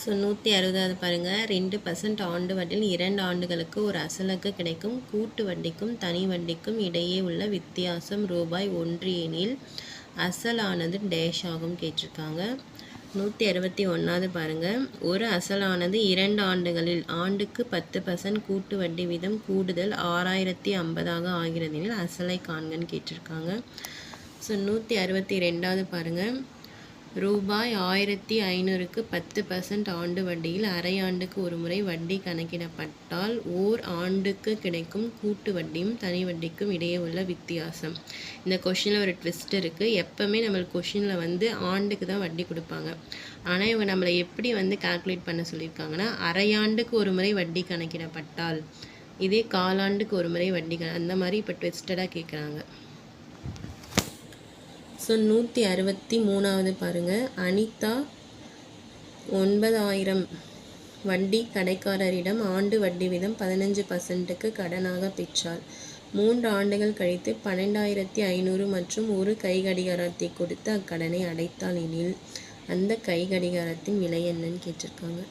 So 160 பாருங்கள். 2% ஆண்டு வட்டியில் 2 ஆண்டுகளுக்கு ஒரு அசலுக்கு கிடைக்கும் கூட்டு வட்டிக்கும் தனி வட்டிக்கும் இடையே உள்ள வித்தியாசம் ரூபாய் 1 எனில் அசலானது டேஷ் ஆகும் கேட்டிருக்காங்க. 161 பாருங்கள். ஒரு அசலானது 2 ஆண்டுகளில் ஆண்டுக்கு 10% கூட்டு வட்டி வீதம் கூடுதல் 6050 ஆகிறது எனில் அசலை காண்கன்னு கேட்டிருக்காங்க. ஸோ 162 பாருங்கள். ரூபாய் 1500க்கு 10% ஆண்டு வட்டியில் அரை ஆண்டுக்கு ஒரு முறை வட்டி கணக்கிடப்பட்டால் ஓர் ஆண்டுக்கு கிடைக்கும் கூட்டு வட்டியும் தனி வட்டிக்கும் இடையே உள்ள வித்தியாசம். இந்த கொஷினில் ஒரு ட்விஸ்ட் இருக்குது. எப்போவுமே நம்மளுக்கு கொஷினில் ஆண்டுக்கு தான் வட்டி கொடுப்பாங்க. ஆனால் இவங்க நம்மளை எப்படி கால்குலேட் பண்ண சொல்லியிருக்காங்கன்னா அரையாண்டுக்கு ஒரு முறை வட்டி கணக்கிடப்பட்டால், இதே காலாண்டுக்கு ஒரு முறை வட்டி அந்த மாதிரி இப்போ ட்விஸ்டடாக கேட்குறாங்க. ஸோ 163 பாருங்கள். அனிதா 9000 வட்டி கடைக்காரரிடம் ஆண்டு வட்டி வீதம் 15%க்கு கடனாக பெற்றால் 3 ஆண்டுகள் கழித்து 12500 மற்றும் ஒரு கை கடிகாரத்தை கொடுத்து அக்கடனை அடைத்தால் எனில் அந்த கை கடிகாரத்தின் விலை என்னன்னு கேட்டிருக்காங்க.